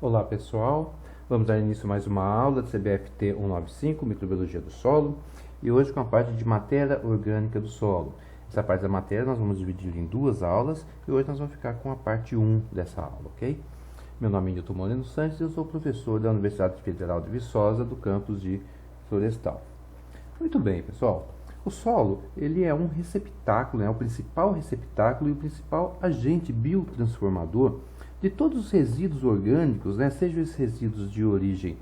Olá pessoal, vamos dar início a mais uma aula de CBFT 195, Microbiologia do Solo, e hoje com a parte de matéria orgânica do solo. Essa parte da matéria nós vamos dividir em duas aulas e hoje nós vamos ficar com a parte 1 dessa aula, ok? Meu nome é Nilton Moreno Santos e eu sou professor da Universidade Federal de Viçosa, do campus de Florestal. Muito bem, pessoal. O solo, ele é um receptáculo, é o principal receptáculo e o principal agente biotransformador de todos os resíduos orgânicos, sejam esses resíduos de origem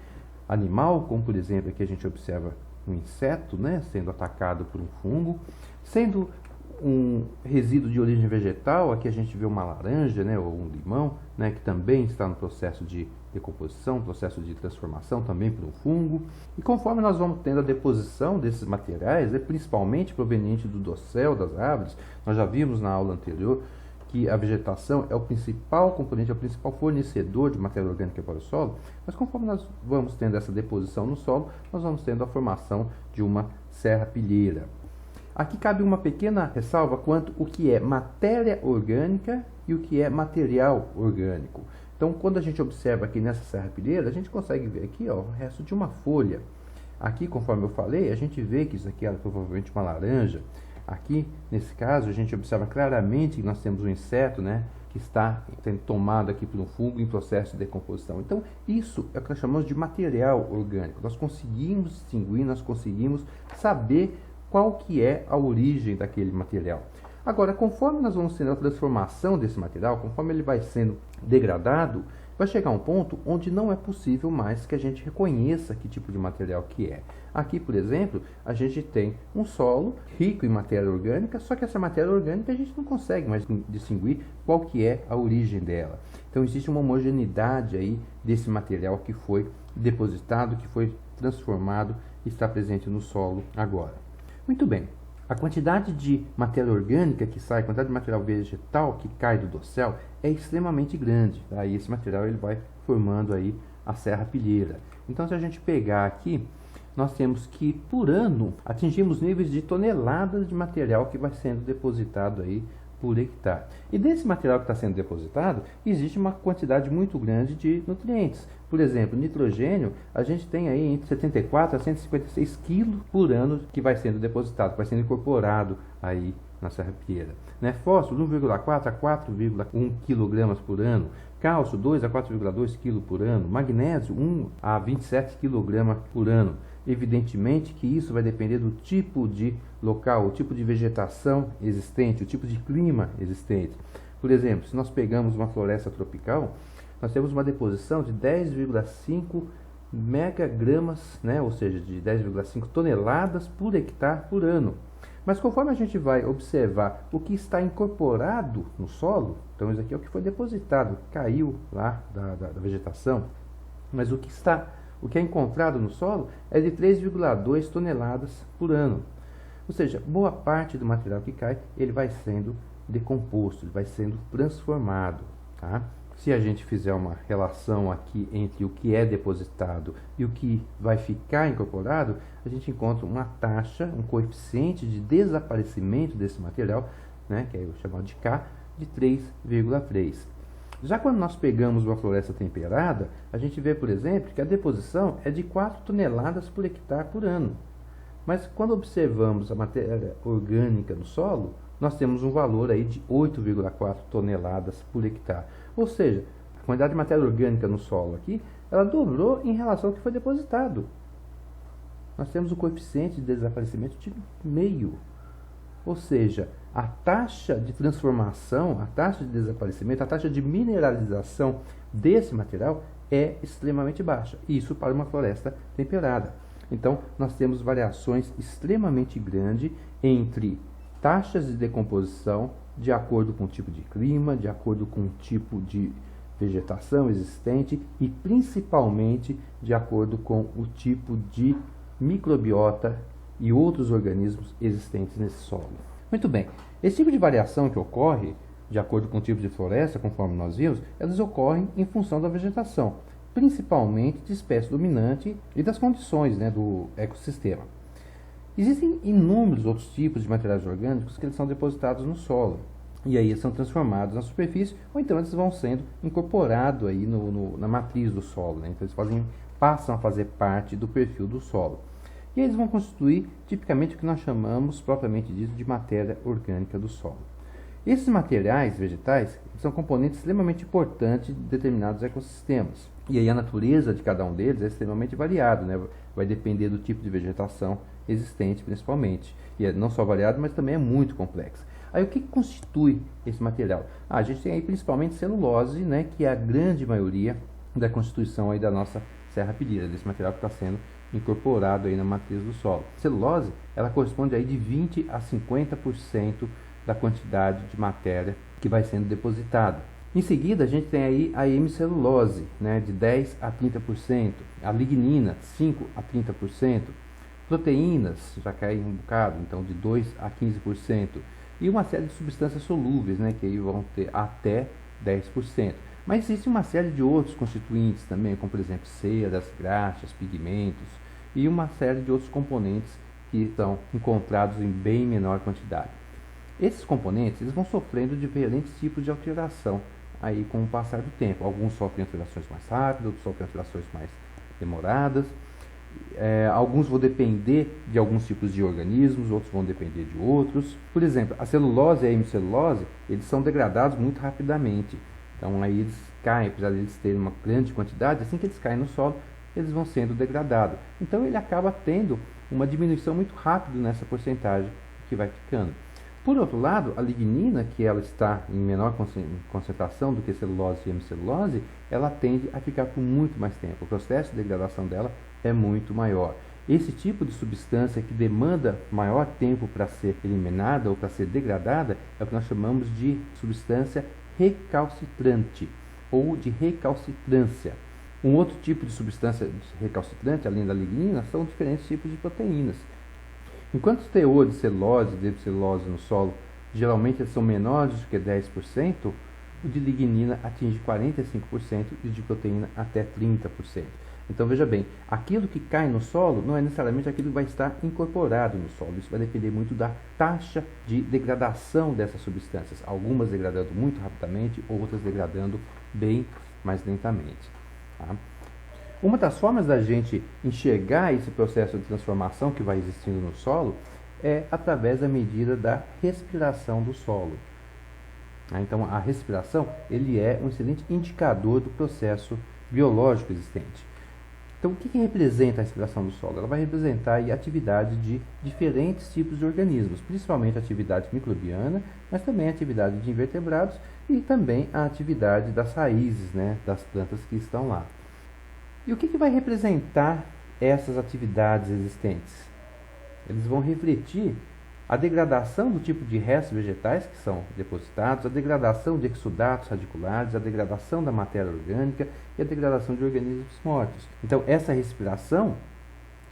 animal, como por exemplo aqui a gente observa um inseto, sendo atacado por um fungo, sendo um resíduo de origem vegetal, aqui a gente vê uma laranja, ou um limão, que também está no processo de decomposição, processo de transformação também por um fungo. E conforme nós vamos tendo a deposição desses materiais, principalmente proveniente do dossel das árvores, nós já vimos na aula anterior que a vegetação é o principal componente, é o principal fornecedor de matéria orgânica para o solo, mas conforme nós vamos tendo essa deposição no solo, nós vamos tendo a formação de uma serrapilheira. Aqui cabe uma pequena ressalva quanto o que é matéria orgânica e o que é material orgânico. Então, quando a gente observa aqui nessa serrapilheira, a gente consegue ver aqui o resto de uma folha. Aqui, conforme eu falei, a gente vê que isso aqui é provavelmente uma laranja. Aqui, nesse caso, a gente observa claramente que nós temos um inseto, que está sendo tomado aqui por um fungo em processo de decomposição. Então, isso é o que nós chamamos de material orgânico. Nós conseguimos distinguir, nós conseguimos saber qual que é a origem daquele material. Agora, conforme nós vamos tendo a transformação desse material, conforme ele vai sendo degradado, vai chegar um ponto onde não é possível mais que a gente reconheça que tipo de material que é. Aqui, por exemplo, a gente tem um solo rico em matéria orgânica, só que essa matéria orgânica a gente não consegue mais distinguir qual que é a origem dela. Então existe uma homogeneidade aí desse material que foi depositado, que foi transformado e está presente no solo agora. Muito bem. A quantidade de matéria orgânica que sai, a quantidade de material vegetal que cai do dossel é extremamente grande. Tá? E esse material ele vai formando aí a serrapilheira. Então, se a gente pegar aqui, nós temos que, por ano, atingimos níveis de toneladas de material que vai sendo depositado aí por hectare. E desse material que está sendo depositado, existe uma quantidade muito grande de nutrientes. Por exemplo, nitrogênio, a gente tem aí entre 74 a 156 quilos por ano que vai sendo depositado, que vai sendo incorporado aí na serrapilheira. Fósforo, 1,4 a 4,1 kg por ano. Cálcio, 2 a 4,2 kg por ano. Magnésio, 1 a 27 kg por ano. Evidentemente que isso vai depender do tipo de local, o tipo de vegetação existente, o tipo de clima existente. Por exemplo, se nós pegamos uma floresta tropical, nós temos uma deposição de 10,5 megagramas, ou seja, de 10,5 toneladas por hectare por ano. Mas conforme a gente vai observar o que está incorporado no solo, então isso aqui é o que foi depositado, caiu lá da vegetação, mas o que é encontrado no solo é de 3,2 toneladas por ano. Ou seja, boa parte do material que cai, ele vai sendo decomposto, ele vai sendo transformado. Tá? Se a gente fizer uma relação aqui entre o que é depositado e o que vai ficar incorporado, a gente encontra uma taxa, um coeficiente de desaparecimento desse material, que é o chamado de K, de 3,3. Já quando nós pegamos uma floresta temperada, a gente vê, por exemplo, que a deposição é de 4 toneladas por hectare por ano. Mas quando observamos a matéria orgânica no solo, nós temos um valor aí de 8,4 toneladas por hectare. Ou seja, a quantidade de matéria orgânica no solo aqui, ela dobrou em relação ao que foi depositado. Nós temos um coeficiente de desaparecimento de meio. Ou seja, a taxa de transformação, a taxa de desaparecimento, a taxa de mineralização desse material é extremamente baixa. Isso para uma floresta temperada. Então, nós temos variações extremamente grandes entre taxas de decomposição de acordo com o tipo de clima, de acordo com o tipo de vegetação existente e principalmente de acordo com o tipo de microbiota e outros organismos existentes nesse solo. Muito bem, esse tipo de variação que ocorre de acordo com o tipo de floresta, conforme nós vimos, elas ocorrem em função da vegetação, principalmente de espécie dominante e das condições do ecossistema. Existem inúmeros outros tipos de materiais orgânicos que eles são depositados no solo. e aí eles são transformados na superfície, ou então eles vão sendo incorporados aí na matriz do solo, né? Então eles passam a fazer parte do perfil do solo. E eles vão constituir tipicamente o que nós chamamos propriamente dito de matéria orgânica do solo. Esses materiais vegetais são componentes extremamente importantes de determinados ecossistemas. E aí a natureza de cada um deles é extremamente variada, né? Vai depender do tipo de vegetação existente principalmente. E é não só variado, mas também é muito complexo. Aí o que constitui esse material? A gente tem aí principalmente celulose, né, que é a grande maioria da constituição aí da nossa serrapilheira, desse material que está sendo incorporado aí na matriz do solo. Celulose, ela corresponde aí de 20 a 50% da quantidade de matéria que vai sendo depositada. Em seguida, a gente tem aí a hemicelulose, né, de 10 a 30%, a lignina, 5 a 30%, proteínas, já cai um bocado, então de 2 a 15%, e uma série de substâncias solúveis, né, que aí vão ter até 10%. Mas existe uma série de outros constituintes também, como por exemplo ceras, graxas, pigmentos e uma série de outros componentes que estão encontrados em bem menor quantidade. Esses componentes eles vão sofrendo diferentes tipos de alteração aí com o passar do tempo. Alguns sofrem alterações mais rápidas, outros sofrem alterações mais demoradas. Alguns vão depender de alguns tipos de organismos, outros vão depender de outros. Por exemplo, a celulose e a hemicelulose, eles são degradados muito rapidamente. Então aí eles caem, apesar de eles terem uma grande quantidade, assim que eles caem no solo, eles vão sendo degradados. Então ele acaba tendo uma diminuição muito rápida nessa porcentagem que vai ficando. Por outro lado, a lignina, que ela está em menor concentração do que celulose e hemicelulose, ela tende a ficar por muito mais tempo. O processo de degradação dela é muito maior. Esse tipo de substância que demanda maior tempo para ser eliminada ou para ser degradada é o que nós chamamos de substância recalcitrante ou de recalcitrância. Um outro tipo de substância recalcitrante, além da lignina, são diferentes tipos de proteínas. Enquanto os teores de celulose e de celulose no solo geralmente são menores do que 10%, o de lignina atinge 45% e o de proteína até 30%. Então veja bem, aquilo que cai no solo não é necessariamente aquilo que vai estar incorporado no solo. Isso vai depender muito da taxa de degradação dessas substâncias. Algumas degradando muito rapidamente, outras degradando bem mais lentamente. Tá? Uma das formas da gente enxergar esse processo de transformação que vai existindo no solo é através da medida da respiração do solo. Então a respiração ele é um excelente indicador do processo biológico existente. Então, o que representa a respiração do solo? Ela vai representar a atividade de diferentes tipos de organismos, principalmente a atividade microbiana, mas também a atividade de invertebrados e também a atividade das raízes, né, das plantas que estão lá. E o que vai representar essas atividades existentes? Eles vão refletir a degradação do tipo de restos vegetais que são depositados, a degradação de exudatos radiculares, a degradação da matéria orgânica e a degradação de organismos mortos. Então, essa respiração,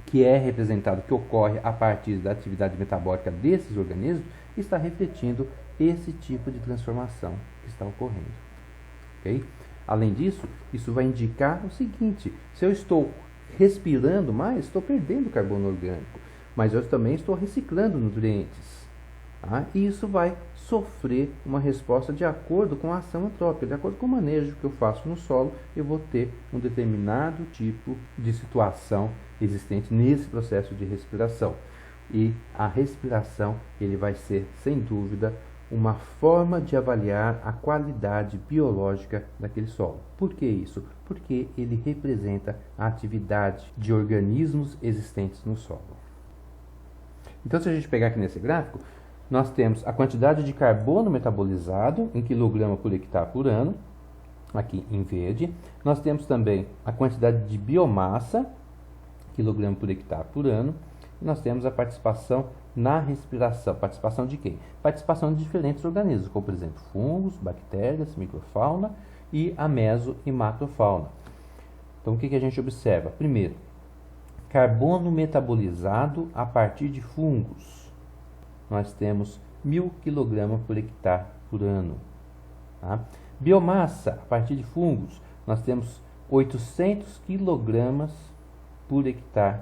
que é representado, que ocorre a partir da atividade metabólica desses organismos, está refletindo esse tipo de transformação que está ocorrendo. Okay? Além disso, isso vai indicar o seguinte: se eu estou respirando mais, estou perdendo carbono orgânico, mas eu também estou reciclando nutrientes. Tá? E isso vai sofrer uma resposta de acordo com a ação antrópica, de acordo com o manejo que eu faço no solo, eu vou ter um determinado tipo de situação existente nesse processo de respiração. E a respiração ele vai ser, sem dúvida, uma forma de avaliar a qualidade biológica daquele solo. Por que isso? Porque ele representa a atividade de organismos existentes no solo. Então, se a gente pegar aqui nesse gráfico, nós temos a quantidade de carbono metabolizado em quilograma por hectare por ano, aqui em verde. Nós temos também a quantidade de biomassa, quilograma por hectare por ano. E nós temos a participação na respiração. Participação de quem? Participação de diferentes organismos, como por exemplo fungos, bactérias, microfauna e a meso e macrofauna. Então, o que a gente observa? Primeiro, carbono metabolizado a partir de fungos. Nós temos 1000 kg por hectare por ano. Tá? Biomassa a partir de fungos, nós temos 800 kg por hectare.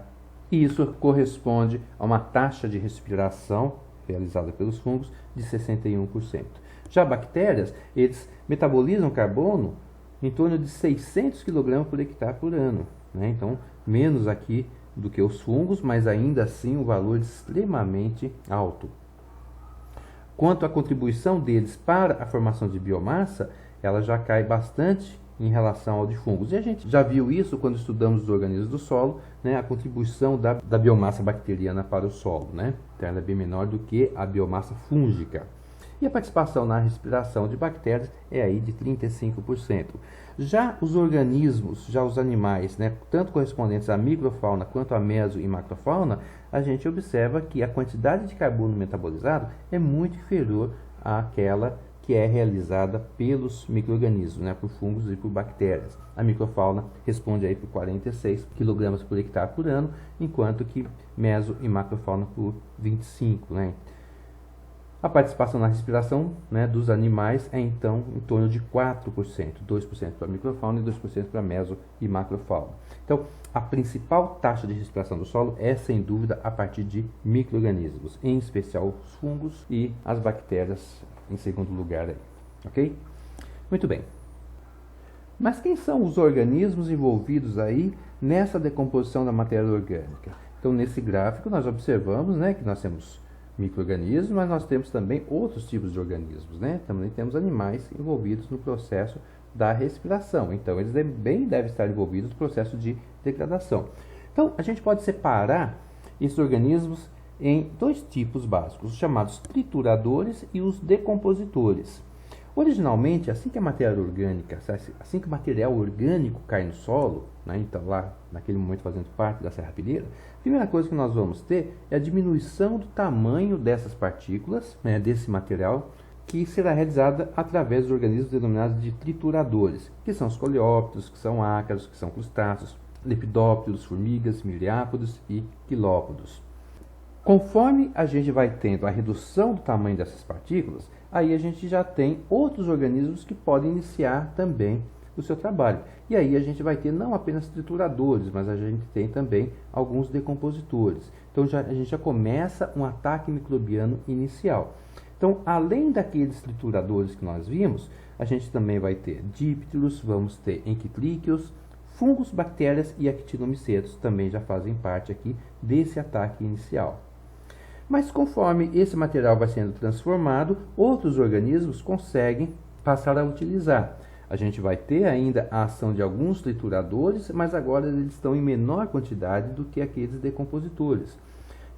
E isso corresponde a uma taxa de respiração realizada pelos fungos de 61%. Já bactérias, eles metabolizam carbono em torno de 600 kg por hectare por ano, né? Então, menos aqui do que os fungos, mas ainda assim um valor extremamente alto. Quanto à contribuição deles para a formação de biomassa, ela já cai bastante em relação ao de fungos. E a gente já viu isso quando estudamos os organismos do solo, né? A contribuição da biomassa bacteriana para o solo, né? Então ela é bem menor do que a biomassa fúngica. E a participação na respiração de bactérias é aí de 35%. Já os organismos, já os animais, né, tanto correspondentes à microfauna quanto à meso e macrofauna, a gente observa que a quantidade de carbono metabolizado é muito inferior àquela que é realizada pelos micro-organismos, né, por fungos e por bactérias. A microfauna responde aí por 46 kg por hectare por ano, enquanto que meso e macrofauna por 25, né? A participação na respiração, né, dos animais é então em torno de 4%, 2% para a microfauna e 2% para a meso e macrofauna. Então, a principal taxa de respiração do solo é, sem dúvida, a partir de micro-organismos, em especial os fungos e as bactérias em segundo lugar aí, ok? Muito bem. Mas quem são os organismos envolvidos aí nessa decomposição da matéria orgânica? Então, nesse gráfico nós observamos, né, que nós temos micro-organismos, mas nós temos também outros tipos de organismos, né? Também temos animais envolvidos no processo da respiração. Então, eles também devem estar envolvidos no processo de degradação. Então, a gente pode separar esses organismos em dois tipos básicos, os chamados trituradores e os decompositores. Originalmente, assim que a matéria orgânica, assim que o material orgânico cai no solo, né, então lá naquele momento fazendo parte da serrapilheira, a primeira coisa que nós vamos ter é a diminuição do tamanho dessas partículas, né, desse material, que será realizada através dos organismos denominados de trituradores, que são os coleópteros, que são ácaros, que são crustáceos, lepidópteros, formigas, miliápodos e quilópodos. Conforme a gente vai tendo a redução do tamanho dessas partículas, aí a gente já tem outros organismos que podem iniciar também o seu trabalho. E aí a gente vai ter não apenas trituradores, mas a gente tem também alguns decompositores. Então a gente já começa um ataque microbiano inicial. Então, além daqueles trituradores que nós vimos, a gente também vai ter dípteros, vamos ter enquitríqueos, fungos, bactérias e actinomicetos também já fazem parte aqui desse ataque inicial. Mas conforme esse material vai sendo transformado, outros organismos conseguem passar a utilizar. A gente vai ter ainda a ação de alguns trituradores, mas agora eles estão em menor quantidade do que aqueles decompositores.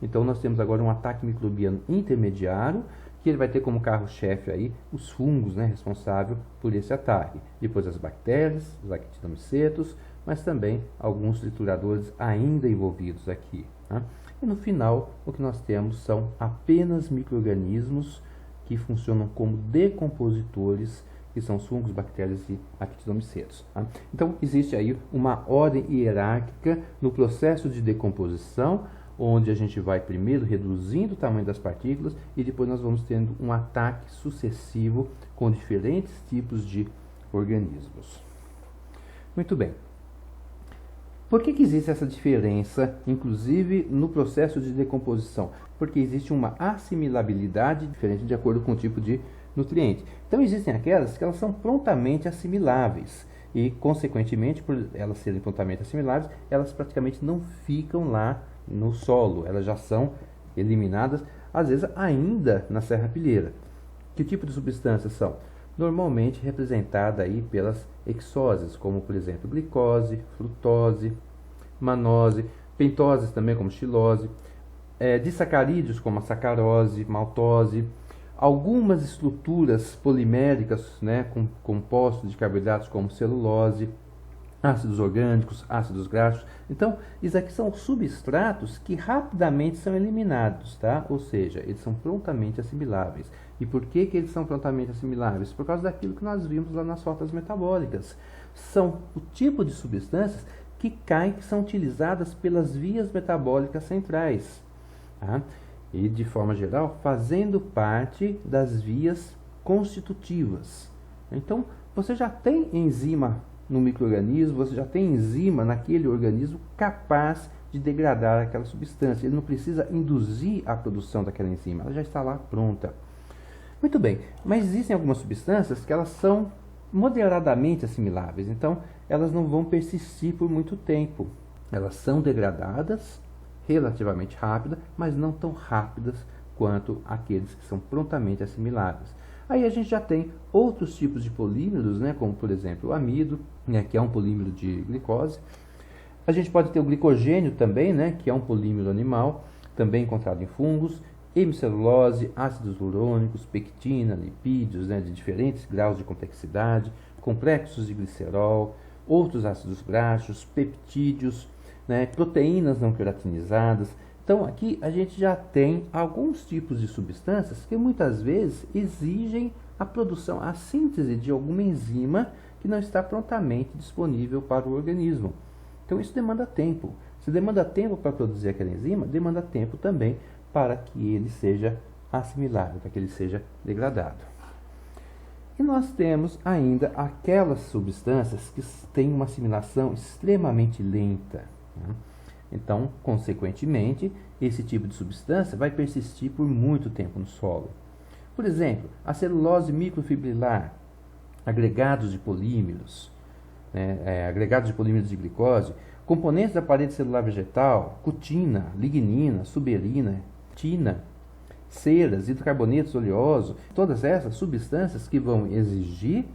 Então nós temos agora um ataque microbiano intermediário, que ele vai ter como carro-chefe aí os fungos, né, responsável por esse ataque. Depois as bactérias, os actinomicetos, mas também alguns trituradores ainda envolvidos aqui, né? E no final, o que nós temos são apenas micro-organismos que funcionam como decompositores, que são os fungos, bactérias e actinomicetos, tá? Então, existe aí uma ordem hierárquica no processo de decomposição, onde a gente vai primeiro reduzindo o tamanho das partículas e depois nós vamos tendo um ataque sucessivo com diferentes tipos de organismos. Muito bem. Por que existe essa diferença, inclusive no processo de decomposição? Porque existe uma assimilabilidade diferente de acordo com o tipo de nutriente. Então existem aquelas que elas são prontamente assimiláveis e, consequentemente, por elas serem prontamente assimiláveis, elas praticamente não ficam lá no solo, elas já são eliminadas, às vezes ainda na serrapilheira. Que tipo de substâncias são? Normalmente representada aí pelas hexoses, como por exemplo glicose, frutose, manose, pentoses também como xilose, disacarídeos como a sacarose, maltose, algumas estruturas poliméricas, né, com compostos de carboidratos como celulose, ácidos orgânicos, ácidos graxos. Então, isso aqui são substratos que rapidamente são eliminados, tá? Ou seja, eles são prontamente assimiláveis. E por que eles são prontamente assimiláveis? Por causa daquilo que nós vimos lá nas rotas metabólicas. São o tipo de substâncias que caem, que são utilizadas pelas vias metabólicas centrais, tá? E, de forma geral, fazendo parte das vias constitutivas. Então, você já tem enzima no micro-organismo, você já tem enzima naquele organismo capaz de degradar aquela substância. Ele não precisa induzir a produção daquela enzima, ela já está lá pronta. Muito bem, mas existem algumas substâncias que elas são moderadamente assimiláveis, então elas não vão persistir por muito tempo. Elas são degradadas relativamente rápidas, mas não tão rápidas quanto aqueles que são prontamente assimiláveis. Aí a gente já tem outros tipos de polímeros, né, como por exemplo o amido, né, que é um polímero de glicose. A gente pode ter o glicogênio também, né, que é um polímero animal, também encontrado em fungos, hemicelulose, ácidos urônicos, pectina, lipídios, né, de diferentes graus de complexidade, complexos de glicerol, outros ácidos graxos, peptídeos, né, proteínas não queratinizadas. Então aqui a gente já tem alguns tipos de substâncias que muitas vezes exigem a produção, a síntese de alguma enzima que não está prontamente disponível para o organismo. Então isso demanda tempo. Se demanda tempo para produzir aquela enzima, demanda tempo também para que ele seja assimilado, para que ele seja degradado. E nós temos ainda aquelas substâncias que têm uma assimilação extremamente lenta, né? Então, consequentemente, esse tipo de substância vai persistir por muito tempo no solo. Por exemplo, a celulose microfibrilar, agregados de polímeros, né, agregados de polímeros de glicose, componentes da parede celular vegetal, cutina, lignina, suberina, tina, ceras, hidrocarbonetos oleosos, todas essas substâncias que vão exigir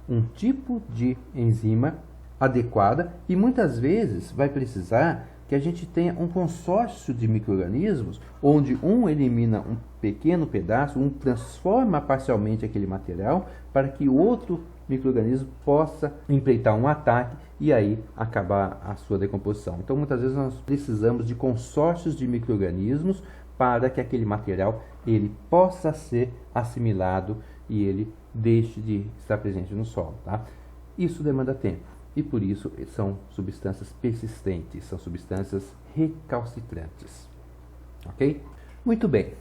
um tipo de enzima adequada e muitas vezes vai precisar que a gente tenha um consórcio de micro-organismos onde um elimina um pequeno pedaço, um transforma parcialmente aquele material para que o outro micro-organismo possa empreitar um ataque e aí acabar a sua decomposição. Então muitas vezes nós precisamos de consórcios de micro-organismos para que aquele material ele possa ser assimilado e ele deixe de estar presente no solo, tá? Isso demanda tempo. E por isso são substâncias persistentes, são substâncias recalcitrantes. Ok? Muito bem.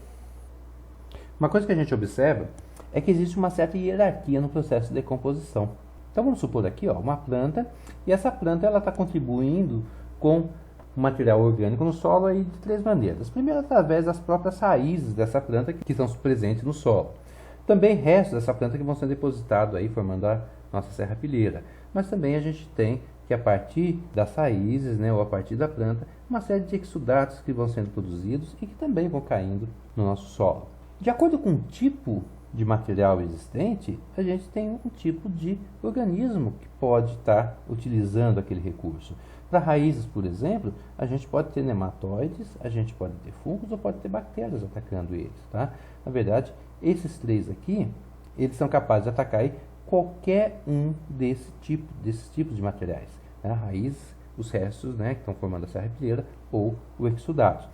Uma coisa que a gente observa é que existe uma certa hierarquia no processo de decomposição. Então vamos supor aqui uma planta, e essa planta está contribuindo com o material orgânico no solo aí de três maneiras. Primeiro, através das próprias raízes dessa planta que estão presentes no solo. Também restos dessa planta que vão ser depositados aí, formando a nossa serrapilheira. Mas também a gente tem que a partir das raízes, né, ou a partir da planta, uma série de exudatos que vão sendo produzidos e que também vão caindo no nosso solo. De acordo com o tipo de material existente, a gente tem um tipo de organismo que pode estar utilizando aquele recurso. Para raízes, por exemplo, a gente pode ter nematóides, a gente pode ter fungos ou pode ter bactérias atacando eles, tá? Na verdade, esses três aqui, eles são capazes de atacar aí qualquer um desses tipos de materiais, né? A raiz, os restos, né, que estão formando a serrapilheira ou o exudato.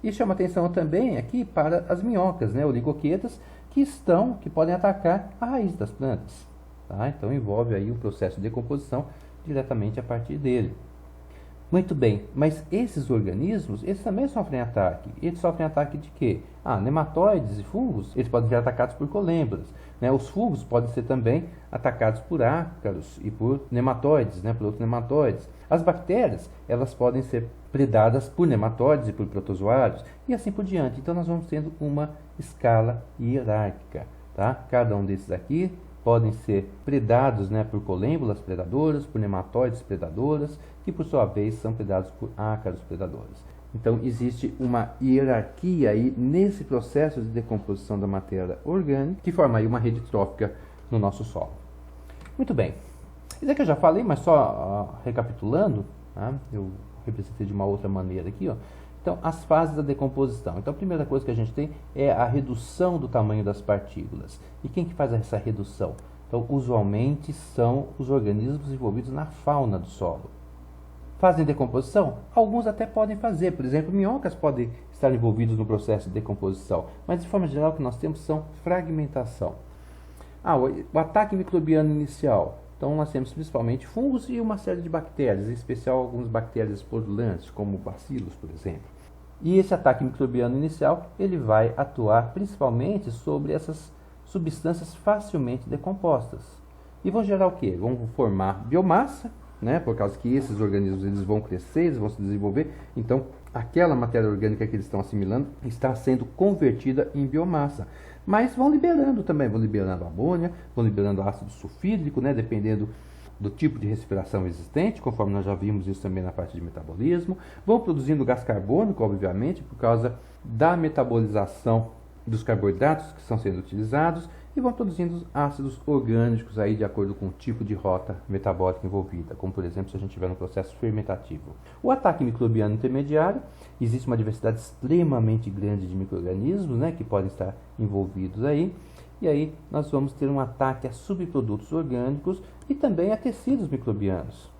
E chama atenção também aqui para as minhocas, né, oligoquetas, que podem atacar a raiz das plantas, tá? Então envolve aí o processo de decomposição diretamente a partir dele. Muito bem, mas esses organismos, eles também sofrem ataque. Eles sofrem ataque de quê? Nematóides e fungos, eles podem ser atacados por colêmboras, né? Os fungos podem ser também atacados por ácaros e por nematóides, né? Por outros nematóides. As bactérias, elas podem ser predadas por nematóides e por protozoários, e assim por diante. Então nós vamos tendo uma escala hierárquica, tá? Cada um desses aqui podem ser predados, né, por colêmbolas predadoras, por nematóides predadoras, que por sua vez são predados por ácaros predadores. Então existe uma hierarquia aí nesse processo de decomposição da matéria orgânica, que forma aí uma rede trófica no nosso solo. Muito bem. Isso aqui eu já falei, mas só recapitulando, tá? Eu representei de uma outra maneira aqui, ó. Então, as fases da decomposição. Então, a primeira coisa que a gente tem é a redução do tamanho das partículas. E quem que faz essa redução? Então, usualmente são os organismos envolvidos na fauna do solo. Fazem decomposição? Alguns até podem fazer. Por exemplo, minhocas podem estar envolvidos no processo de decomposição. Mas, de forma geral, o que nós temos são fragmentação. O ataque microbiano inicial. Então, nós temos principalmente fungos e uma série de bactérias, em especial algumas bactérias esporulantes, como bacilos, por exemplo. E esse ataque microbiano inicial, ele vai atuar principalmente sobre essas substâncias facilmente decompostas. E vão gerar o quê? Vão formar biomassa, né? Por causa que esses organismos eles vão crescer, eles vão se desenvolver. Então, aquela matéria orgânica que eles estão assimilando está sendo convertida em biomassa. Mas vão liberando também, vão liberando amônia, vão liberando ácido sulfídrico, né, dependendo do tipo de respiração existente, conforme nós já vimos isso também na parte de metabolismo. Vão produzindo gás carbônico, obviamente, por causa da metabolização dos carboidratos que estão sendo utilizados, e vão produzindo ácidos orgânicos aí de acordo com o tipo de rota metabólica envolvida, como por exemplo se a gente estiver no processo fermentativo. O ataque microbiano intermediário, existe uma diversidade extremamente grande de micro-organismos, né, que podem estar envolvidos aí, e aí nós vamos ter um ataque a subprodutos orgânicos e também a tecidos microbianos.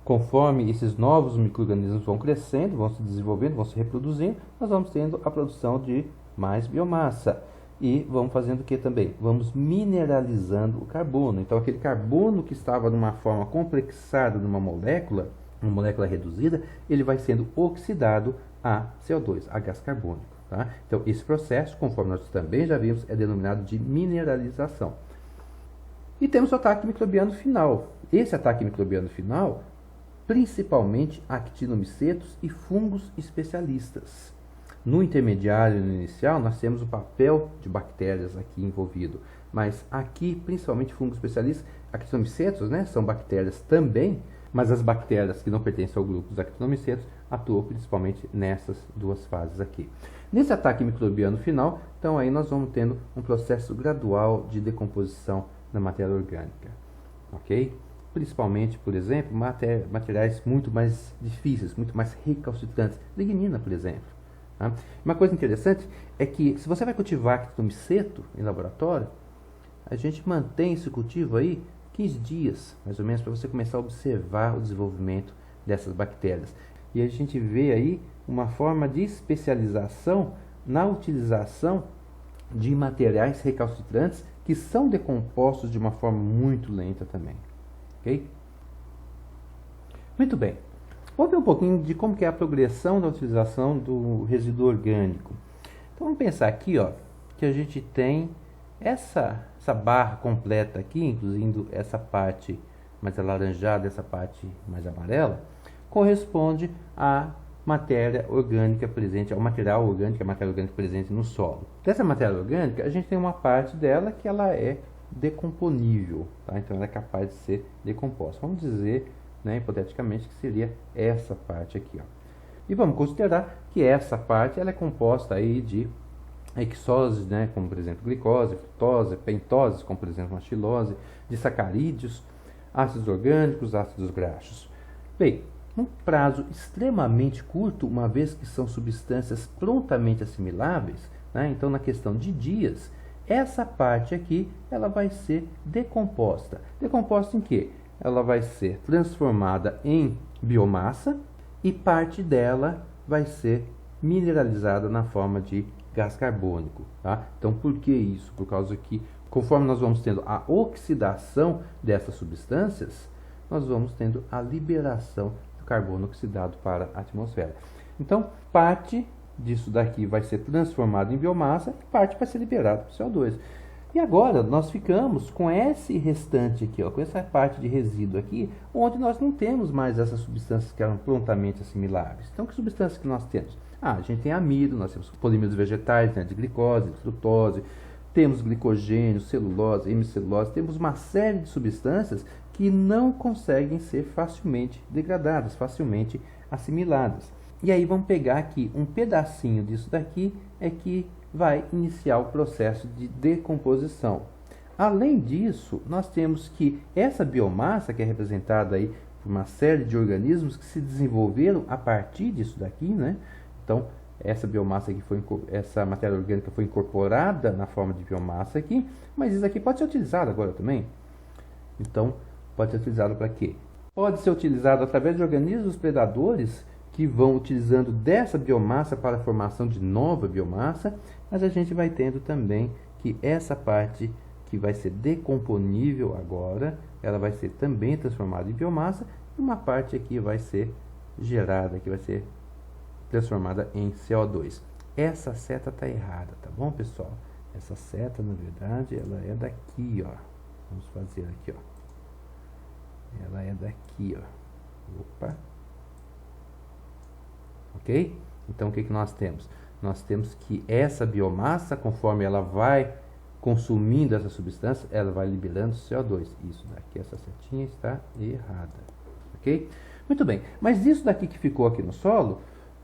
Conforme esses novos micro-organismos vão crescendo, vão se desenvolvendo, vão se reproduzindo, nós vamos tendo a produção de mais biomassa. E vamos fazendo o que também? Vamos mineralizando o carbono. Então, aquele carbono que estava numa forma complexada numa molécula reduzida, ele vai sendo oxidado a CO2, a gás carbônico. Tá? Então, esse processo, conforme nós também já vimos, é denominado de mineralização. E temos o ataque microbiano final. Esse ataque microbiano final, principalmente actinomicetos e fungos especialistas. No intermediário e no inicial, nós temos o papel de bactérias aqui envolvido. Mas aqui, principalmente fungos especialistas, actinomicetos, né, são bactérias também, mas as bactérias que não pertencem ao grupo dos actinomicetos atuam principalmente nessas duas fases aqui. Nesse ataque microbiano final, então aí nós vamos tendo um processo gradual de decomposição na matéria orgânica. Ok? Principalmente, por exemplo, materiais muito mais difíceis, muito mais recalcitrantes. Lignina, por exemplo. Uma coisa interessante é que se você vai cultivar actinomiceto em laboratório, a gente mantém esse cultivo aí 15 dias, mais ou menos, para você começar a observar o desenvolvimento dessas bactérias. E a gente vê aí uma forma de especialização na utilização de materiais recalcitrantes que são decompostos de uma forma muito lenta também. Ok? Muito bem. Vamos ver um pouquinho de como que é a progressão da utilização do resíduo orgânico. Então vamos pensar aqui, ó, que a gente tem essa barra completa aqui, incluindo essa parte mais alaranjada, essa parte mais amarela, corresponde à matéria orgânica presente, ao material orgânico, a matéria orgânica presente no solo. Dessa matéria orgânica, a gente tem uma parte dela que ela é decomponível, tá? Então ela é capaz de ser decomposta. Vamos dizer, né, hipoteticamente, que seria essa parte aqui, ó. E vamos considerar que essa parte ela é composta aí de hexoses, né, como por exemplo glicose, frutose, pentose, como por exemplo a xilose, de sacarídeos, ácidos orgânicos, ácidos graxos. Bem, um prazo extremamente curto, uma vez que são substâncias prontamente assimiláveis, né, então na questão de dias, essa parte aqui ela vai ser decomposta. Decomposta em quê? Ela vai ser transformada em biomassa e parte dela vai ser mineralizada na forma de gás carbônico. Tá? Então, por que isso? Por causa que, conforme nós vamos tendo a oxidação dessas substâncias, nós vamos tendo a liberação do carbono oxidado para a atmosfera. Então, parte disso daqui vai ser transformado em biomassa e parte vai ser liberado para o CO2. E agora nós ficamos com esse restante aqui, ó, com essa parte de resíduo aqui, onde nós não temos mais essas substâncias que eram prontamente assimiláveis. Então, que substâncias que nós temos? A gente tem amido, nós temos polímeros vegetais, né, de glicose, de frutose, temos glicogênio, celulose, hemicelulose, temos uma série de substâncias que não conseguem ser facilmente degradadas, facilmente assimiladas. E aí vamos pegar aqui um pedacinho disso daqui é que vai iniciar o processo de decomposição. Além disso, nós temos que essa biomassa, que é representada aí por uma série de organismos que se desenvolveram a partir disso daqui, né? Então, essa biomassa aqui essa matéria orgânica foi incorporada na forma de biomassa aqui, mas isso aqui pode ser utilizado agora também. Então, pode ser utilizado para quê? Pode ser utilizado através de organismos predadores que vão utilizando dessa biomassa para a formação de nova biomassa, mas a gente vai tendo também que essa parte que vai ser decomponível agora, ela vai ser também transformada em biomassa, e uma parte aqui vai ser gerada, que vai ser transformada em CO2. Essa seta está errada, tá bom, pessoal? Essa seta, na verdade, ela é daqui, ó. Vamos fazer aqui, ó. Ela é daqui, ó. Opa. Ok? Então, o que nós temos? nós temos que essa biomassa, conforme ela vai consumindo essa substância, ela vai liberando CO2. Isso daqui, essa setinha está errada, ok? Muito bem, mas isso daqui que ficou aqui no solo,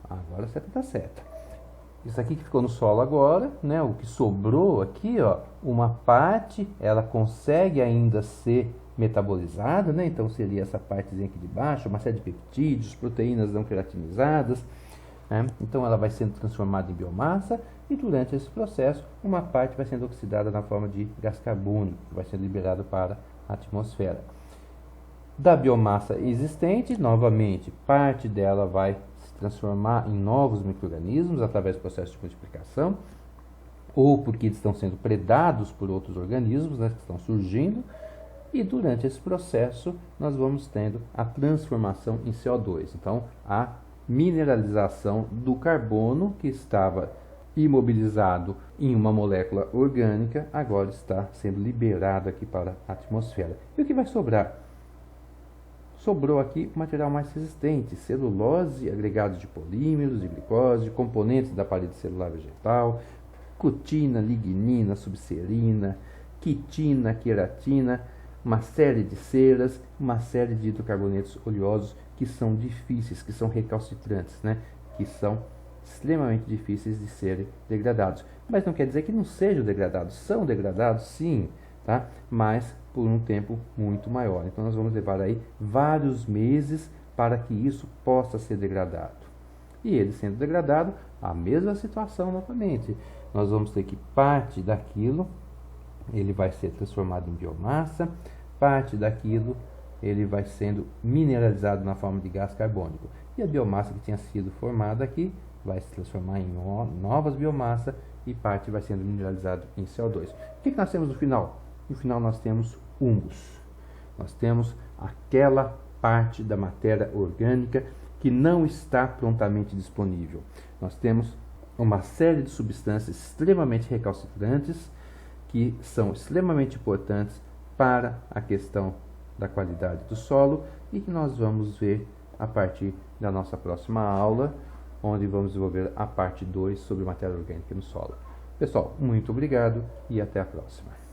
agora a seta está certa. Isso aqui que ficou no solo agora, né, o que sobrou aqui, ó, uma parte, ela consegue ainda ser metabolizada, né, então seria essa partezinha aqui de baixo, uma série de peptídeos, proteínas não queratinizadas, né, então ela vai sendo transformada em biomassa e durante esse processo uma parte vai sendo oxidada na forma de gás carbônico, que vai ser liberado para a atmosfera. Da biomassa existente, novamente, parte dela vai se transformar em novos micro-organismos através do processo de multiplicação, ou porque eles estão sendo predados por outros organismos, né, que estão surgindo, e durante esse processo nós vamos tendo a transformação em CO2. Então, a mineralização do carbono que estava imobilizado em uma molécula orgânica, agora está sendo liberado aqui para a atmosfera. E o que vai sobrar? Sobrou aqui material mais resistente, celulose, agregados de polímeros, de glicose, componentes da parede celular vegetal, cutina, lignina, subserina, quitina, queratina, uma série de ceras, uma série de hidrocarbonetos oleosos que são difíceis, que são recalcitrantes, né? Que são extremamente difíceis de serem degradados. Mas não quer dizer que não sejam degradados, são degradados sim, tá? Mas por um tempo muito maior. Então nós vamos levar aí vários meses para que isso possa ser degradado. E ele sendo degradado, a mesma situação novamente. Nós vamos ter que parte daquilo, ele vai ser transformado em biomassa, parte daquilo ele vai sendo mineralizado na forma de gás carbônico. E a biomassa que tinha sido formada aqui vai se transformar em novas biomassas e parte vai sendo mineralizado em CO2. O que nós temos no final? No final nós temos humus. Nós temos aquela parte da matéria orgânica que não está prontamente disponível. Nós temos uma série de substâncias extremamente recalcitrantes que são extremamente importantes para a questão da qualidade do solo e que nós vamos ver a partir da nossa próxima aula, onde vamos desenvolver a parte 2 sobre matéria orgânica no solo. Pessoal, muito obrigado e até a próxima.